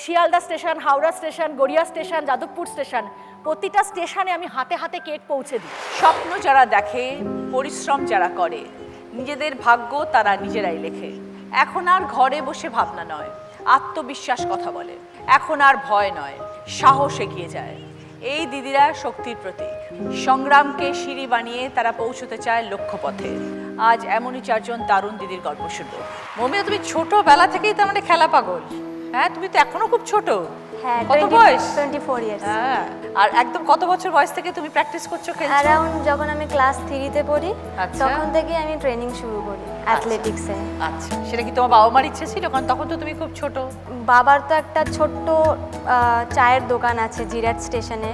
Sealdah station, Howrah station, Garia station, Jadavpur station, প্রতিটা স্টেশনে আমি হাতে হাতে কেক পৌঁছে দিই। স্বপ্ন যারা দেখে, পরিশ্রম যারা করে, নিজেদের ভাগ্য তারা নিজেরাই লেখে। এখন আর ঘরে বসে ভাবনা নয়, আত্মবিশ্বাস কথা বলে। এখন আর ভয় নয়, সাহস এগিয়ে যায়। এই দিদিরা শক্তির প্রতীক। সংগ্রামকে সিঁড়ি বানিয়ে তারা পৌঁছতে চায় লক্ষ্যপথে। আজ এমনই চারজন দারুণ দিদির গল্প শুনবো। মৌমিতা, তুমি ছোটবেলা থেকেই তার মানে খেলা পাগল। হ্যাঁ, তুমি তো এখনো খুব ছোট। হ্যাঁ, কত বয়স? 24 ইয়ার্স। হ্যাঁ, আর একদম কত বছর বয়স থেকে তুমি প্র্যাকটিস করছো, খেলছো? অ্যারাউন্ড যখন আমি ক্লাস 3-তে পড়ি আচ্ছা। তখন থেকে আমি ট্রেনিং শুরু করি অ্যাথলেটিক্সে। আচ্ছা, সেটা কি তোমার বাবা মার ইচ্ছে ছিল? কারণ তখন তো তুমি খুব ছোট। বাবার তো একটা ছোট্ট চায়ের দোকান আছে জিরাট স্টেশনে,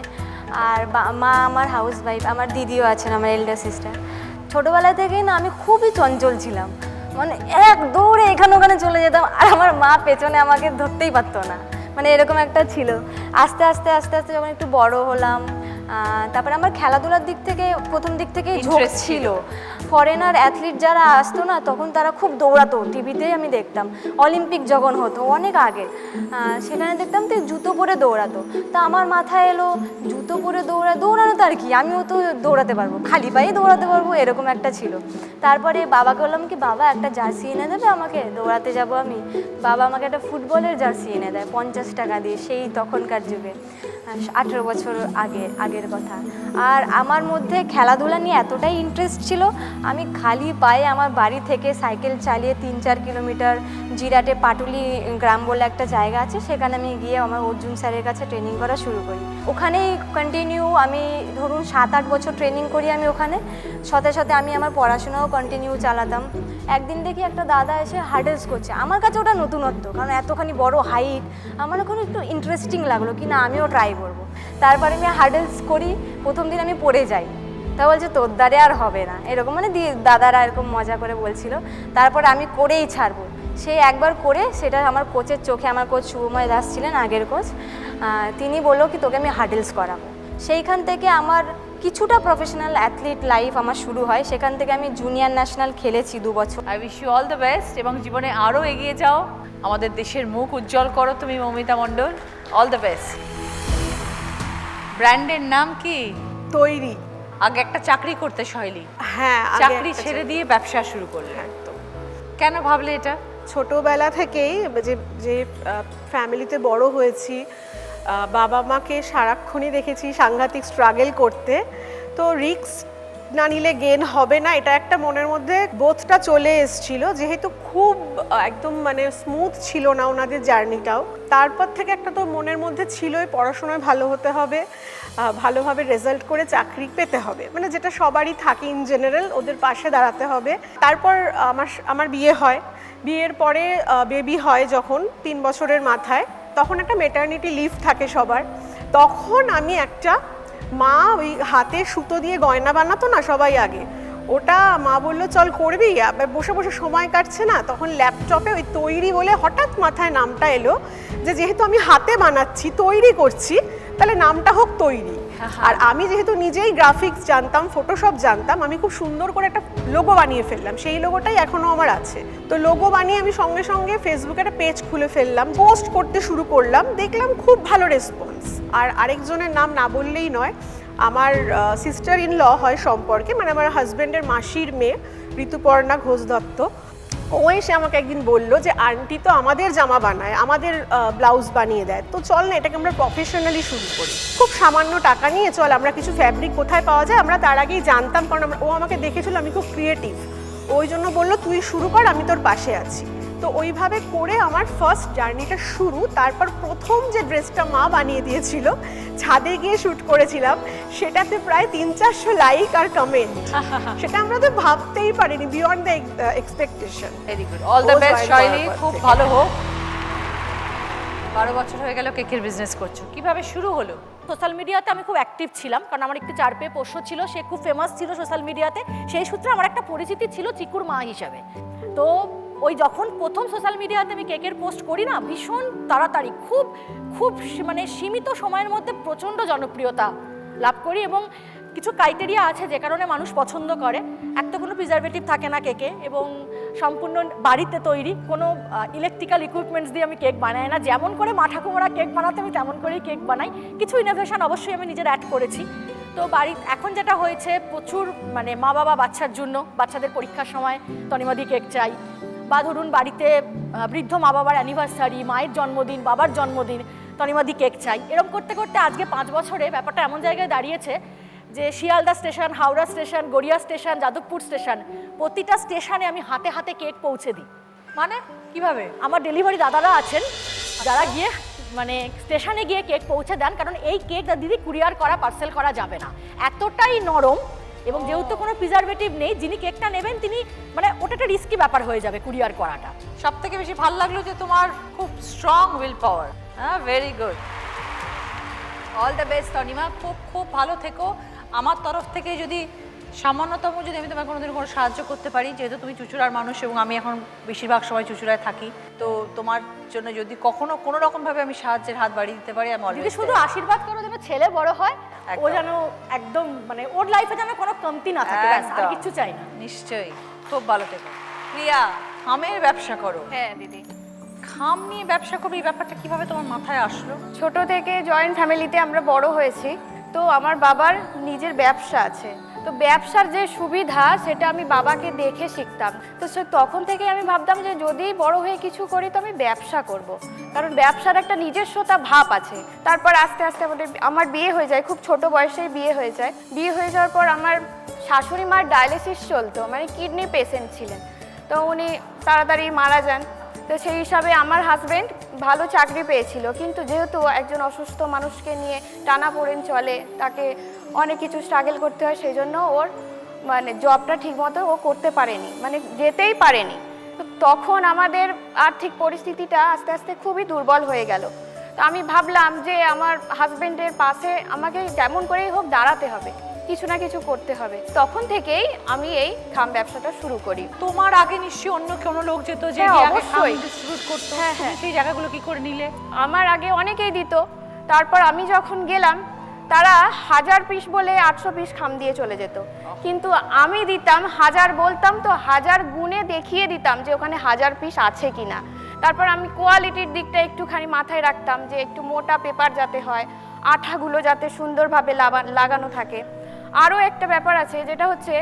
আর মা আমার হাউস ওয়াইফ, আমার দিদিও আছেন, আমার এল্ডার সিস্টার। ছোটোবেলা থেকেই না আমি খুবই চঞ্চল ছিলাম, মানে এক দৌড়ে এখানে ওখানে চলে যেতাম, আর আমার মা পেছনে আমাকে ধরতেই পারতো না, মানে এরকম একটা ছিল। আস্তে আস্তে আস্তে আস্তে যখন একটু বড় হলাম, তারপরে আমার খেলাধুলার দিক থেকে প্রথম দিক থেকেই ঝোঁক ছিল। ফরেনার অ্যাথলিট যারা আসতো না তখন তারা খুব দৌড়াতো, টিভিতেই আমি দেখতাম। অলিম্পিক যখন হতো অনেক আগে, সেখানে দেখতাম তো জুতো পরে দৌড়াতো। তা আমার মাথায় এলো জুতো পরে দৌড়ানো তো আর কি, আমিও তো দৌড়াতে পারবো, খালি পায়ে দৌড়াতে পারবো, এরকম একটা ছিল। তারপরে বাবাকে বললাম কি, বাবা একটা জার্সি এনে দেবে আমাকে, দৌড়াতে যাব আমি। বাবা আমাকে একটা ফুটবলের জার্সি এনে দেয় 50 টাকা দিয়ে, সেই তখনকার যুগে, 18 বছর আগের কথা। আর আমার মধ্যে খেলাধুলা নিয়ে এতটাই ইন্টারেস্ট ছিল, আমি খালি পায়ে আমার বাড়ি থেকে সাইকেল চালিয়ে 3-4 কিলোমিটার জিরাটে পাটুলি গ্রাম বলে একটা জায়গা আছে, সেখানে আমি গিয়ে আমার অর্জুন স্যারের কাছে ট্রেনিং করা শুরু করি। ওখানেই কন্টিনিউ আমি ধরুন 7-8 বছর ট্রেনিং করি আমি ওখানে। সাথে সাথে আমি আমার পড়াশোনাও কন্টিনিউ চালাতাম। একদিন দেখি একটা দাদা এসে হার্ডেলস করছে, আমার কাছে ওটা নতুনত্ব, কারণ এতখানি বড় হাইট, আমার এখন একটু ইন্টারেস্টিং লাগলো কি না আমিও ট্রাই করবো। তারপরে আমি হার্ডেলস করি, প্রথম দিন আমি পড়ে যাই, তা বলছে তোর দ্বারে আর হবে না, এরকম মানে দাদারা এরকম মজা করে বলছিল। তারপর আমি করেই ছাড়বো। সে একবার করে সেটা আমার কোচের চোখে, আমার কোচ শুভময় দাস ছিলেন আগের কোচ, তিনি বললো কি তোকে আমি হার্ডেলস করাবো। সেইখান থেকে আমার কিছুটা প্রফেশনাল অ্যাথলিট লাইফ আমার শুরু হয়। সেখান থেকে আমি জুনিয়র ন্যাশনাল খেলেছি 2 বছর। I wish you all the best, এবং জীবনে আরও এগিয়ে যাও, আমাদের দেশের মুখ উজ্জ্বল করো তুমি Moumita Mondal. All the best. ব্র্যান্ডের নাম কি? তৈরি। আগে একটা চাকরি করতে শৈলী, হ্যাঁ, চাকরি ছেড়ে দিয়ে ব্যবসা শুরু করলে, একদম। কেন ভাবলে এটা? ছোটবেলা থেকেই যে ফ্যামিলিতে বড় হয়েছি, বাবা মাকে সারাক্ষণই দেখেছি সাংঘাতিক স্ট্রাগল করতে, তো রিস্ক না নিলে গেন হবে না, এটা একটা মনের মধ্যে বোধটা চলে এসেছিল। যেহেতু খুব একদম মানে স্মুথ ছিল না ওনাদের জার্নিটাও, তারপর থেকে একটা তো মনের মধ্যে ছিলই পড়াশোনায় ভালো হতে হবে, ভালোভাবে রেজাল্ট করে চাকরি পেতে হবে, মানে যেটা সবারই থাকে ইন জেনারেল, ওদের পাশে দাঁড়াতে হবে। তারপর আমার বিয়ে হয়। বিয়ের পরে বেবি হয় যখন 3 বছরের মাথায়, তখন একটা মেটারনিটি লিভ থাকে সবার। তখন আমি একটা, মা ওই হাতে সুতো দিয়ে গয়না বানাতো না সবাই আগে, ওটা মা বললো চল করবি, বসে বসে সময় কাটছে না, তখন ল্যাপটপে ওই তৈরি বলে হঠাৎ মাথায় নামটা এলো যে যেহেতু আমি হাতে বানাচ্ছি, তৈরি করছি, তাহলে নামটা হোক তৈরি। আর আমি যেহেতু নিজেই গ্রাফিক্স জানতাম, ফটোশপ জানতাম, আমি খুব সুন্দর করে একটা লোগো বানিয়ে ফেললাম। সেই লোগোটাই এখনও আমার আছে। তো লোগো বানিয়ে আমি সঙ্গে সঙ্গে ফেসবুকে একটা পেজ খুলে ফেললাম, পোস্ট করতে শুরু করলাম, দেখলাম খুব ভালো রেসপন্স। আর আরেকজনের নাম না বললেই নয়, আমার সিস্টার ইন ল হয় সম্পর্কে, মানে আমার হাজব্যান্ডের মাসির মেয়ে ঋতুপর্ণা ঘোষ দত্ত। ও এসে আমাকে একদিন বললো যে আন্টি তো আমাদের জামা বানায়, আমাদের ব্লাউজ বানিয়ে দেয়, তো চল না এটাকে আমরা প্রফেশনালি শুরু করি, খুব সামান্য টাকা নিয়ে চল আমরা কিছু ফ্যাব্রিক কোথায় পাওয়া যায় আমরা তার আগেই জানতাম, কারণ ও আমাকে দেখেছিল আমি খুব ক্রিয়েটিভ, ওই জন্য বললো তুই শুরু কর, আমি তোর পাশে আছি। তো ওইভাবে করে আমার ফার্স্ট জার্নিটা শুরু। তারপর প্রথম যে ড্রেসটা মা বানিয়ে দিয়েছিল, ছাদে গিয়ে শ্যুট করেছিলাম, সেটাতে প্রায় 300-400 লাইক আর কমেন্ট, সেটা আমরা তো ভাবতেই পারিনি, beyond the expectation. Very good, all the best শৈলী, খুব ভালো হোক। 12 বছর হয়ে গেল কেকের বিজনেস করছো, কিভাবে শুরু হলো? সোশ্যাল মিডিয়াতে আমি খুব অ্যাক্টিভ ছিলাম, কারণ আমার একটি 4 পেয়ে পোষ্য ছিল, সে খুব ফেমাস ছিল সোশ্যাল মিডিয়াতে। সেই সূত্রে আমার একটা পরিচিতি ছিল চিকুর মা হিসাবে। তো ওই যখন প্রথম সোশ্যাল মিডিয়াতে আমি কেকের পোস্ট করি না, ভীষণ তাড়াতাড়ি খুব খুব মানে সীমিত সময়ের মধ্যে প্রচণ্ড জনপ্রিয়তা লাভ করি, এবং কিছু ক্রাইটেরিয়া আছে যে কারণে মানুষ পছন্দ করে। এক তো কোনো প্রিজারভেটিভ থাকে না কেকে, এবং সম্পূর্ণ বাড়িতে তৈরি, কোনো ইলেকট্রিক্যাল ইকুইপমেন্টস দিয়ে আমি কেক বানাই না। যেমন করে মা ঠাকুমারা কেক বানাতে আমি তেমন করেই কেক বানাই, কিছু ইনোভেশন অবশ্যই আমি নিজের অ্যাড করেছি। তো বাড়ি এখন যেটা হয়েছে, প্রচুর মানে মা বাবা বাচ্চার জন্য, বাচ্চাদের পরীক্ষার সময় তনিমাদি কেক চাই, বা ধরুন বাড়িতে বৃদ্ধ মা বাবার অ্যানিভার্সারি, মায়ের জন্মদিন, বাবার জন্মদিন, তনিমাদি কেক চাই। এরকম করতে করতে আজকে 5 বছরে ব্যাপারটা এমন জায়গায় দাঁড়িয়েছে যে Sealdah station, Howrah station, Garia station, Jadavpur station, প্রতিটা স্টেশনে আমি হাতে হাতে কেক পৌঁছে দিই। মানে কিভাবে? আমার ডেলিভারি দাদারা আছেন যারা গিয়ে মানে স্টেশনে গিয়ে কেক পৌঁছে দেন, কারণ এই কেক দিদি কুরিয়ার করা, পার্সেল করা যাবে না, এতটাই নরম। এবং যেহেতু কোনো প্রিজারভেটিভ নেই, যিনি কেকটা নেবেন তিনি মানে ওটা একটা রিস্কি ব্যাপার হয়ে যাবে কুরিয়ার করাটা। সব থেকে বেশি ভালো লাগলো যে তোমার খুব স্ট্রং উইল পাওয়ার। হ্যাঁ, very good, all the best Tanima, খুব খুব ভালো থেকো। আমার তরফ থেকে যদি সামান্যতম যদি আমি তোমার কোনোদিন কোনো সাহায্য করতে পারি, যেহেতু তুমি চুঁচুড়ার মানুষ এবং আমি এখন বেশিরভাগ সময় চুঁচুড়ায় থাকি, তো তোমার জন্য যদি কখনো কোনো রকমভাবে আমি সাহায্যের হাত বাড়িয়ে দিতে পারি, আমি দিদি অলওয়েজ শুধু আশীর্বাদ করো যেন ছেলে বড় হয়, ও যেন একদম মানে ওর লাইফে যেন কোনো কমতি না থাকে, ব্যাস, আর কিছু চাই না। নিশ্চয়ই, খুব ভালো থেকো। প্রিয়া, খামের ব্যবসা করো। হ্যাঁ দিদি, খাম নিয়ে ব্যবসা করো, এই ব্যাপারটা কিভাবে তোমার মাথায় আসলো? ছোট থেকে জয়েন্ট ফ্যামিলিতে আমরা বড় হয়েছি, তো আমার বাবার নিজের ব্যবসা আছে, তো ব্যবসার যে সুবিধা সেটা আমি বাবাকে দেখে শিখতাম। তো তখন থেকে আমি ভাবতাম যে যদি বড় হয়ে কিছু করি তো আমি ব্যবসা করব, কারণ ব্যবসার একটা নিজস্বতা ভাব আছে। তারপর আস্তে আস্তে আমার বিয়ে হয়ে যায়, খুব ছোট বয়সেই বিয়ে হয়ে যায়। বিয়ে হয়ে যাওয়ার পর আমার শাশুড়ি মার ডায়ালিসিস চলতো, মানে কিডনি পেশেন্ট ছিলেন, তো উনি তাড়াতাড়ি মারা যান। তো সেই হিসাবে আমার হাজব্যান্ড ভালো চাকরি পেয়েছিল, কিন্তু যেহেতু একজন অসুস্থ মানুষকে নিয়ে টানাপোড়েন চলে, তাকে অনেক কিছু স্ট্রাগল করতে হয়, সেই জন্য ওর মানে জবটা ঠিকমতো ও করতে পারেনি, মানে যেতেই পারেনি। তো তখন আমাদের আর্থিক পরিস্থিতিটা আস্তে আস্তে খুবই দুর্বল হয়ে গেল। তো আমি ভাবলাম যে আমার হাজব্যান্ডের পাশে আমাকে যেমন করেই হোক দাঁড়াতে হবে, কিছু না কিছু করতে হবে। তখন থেকেই আমি এই খাম ব্যবসাটা শুরু করি। তোমার আগে নিশ্চয়ই অন্য কোনো লোক যেত যে হ্যাঁ, অবশ্যই অবশ্যই। ডিস্ট্রিবিউট করতো, হ্যাঁ, তুমি হ্যাঁ। সেই জায়গাগুলো কি করে নিলে? আমার আগে অনেকেই দিত, তারপর আমি যখন গেলাম তারা 1000 পিস বলে 800 পিস খাম দিয়ে চলে যেত, কিন্তু আমি দিতাম 1000, বলতাম তো 1000 গুণে দেখিয়ে দিতাম যে ওখানে 1000 পিস আছে কিনা। তারপর আমি কোয়ালিটির দিকটা একটুখানি মাথায় রাখতাম, যে একটু মোটা পেপার যাতে হয়, আঠাগুলো যাতে সুন্দরভাবে লাগানো থাকে। আরও একটা ব্যাপার আছে, যেটা হচ্ছে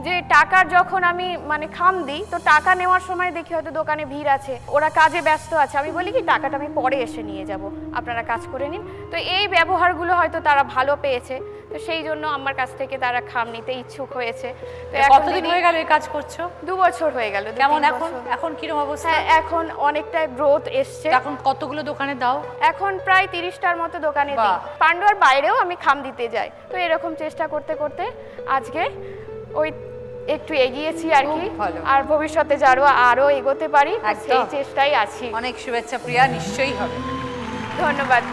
যে টাকার যখন আমি মানে খাম দিই, তো টাকা নেওয়ার সময় দেখি হয়তো দোকানে ভিড় আছে, ওরা কাজে ব্যস্ত আছে, আমি বলি কি টাকাটা আমি পরে এসে নিয়ে যাব, আপনারা কাজ করে নিন। তো এই ব্যবহারগুলো হয়তো তারা ভালো পেয়েছে, তো সেই জন্য আমার কাছ থেকে তারা খাম নিতে ইচ্ছুক হয়েছে। তো কতদিন হয়ে গেল এই কাজ করছো? 2 বছর হয়ে গেল। কেমন এখন? এখন কিরকম অবস্থা? হ্যাঁ, এখন অনেকটা গ্রোথ এসছে। এখন কতগুলো দোকানে দাও? এখন প্রায় 30টার মতো দোকানে দিই, পান্ডুয়ার বাইরেও আমি খাম দিতে যাই। তো এরকম চেষ্টা করতে করতে আজকে ওই একটু এগিয়েছি আর কি, আর ভবিষ্যতে আরো এগোতে পারি সেই চেষ্টাই আছি। অনেক শুভেচ্ছা প্রিয়া, নিশ্চয়ই হবে। ধন্যবাদ।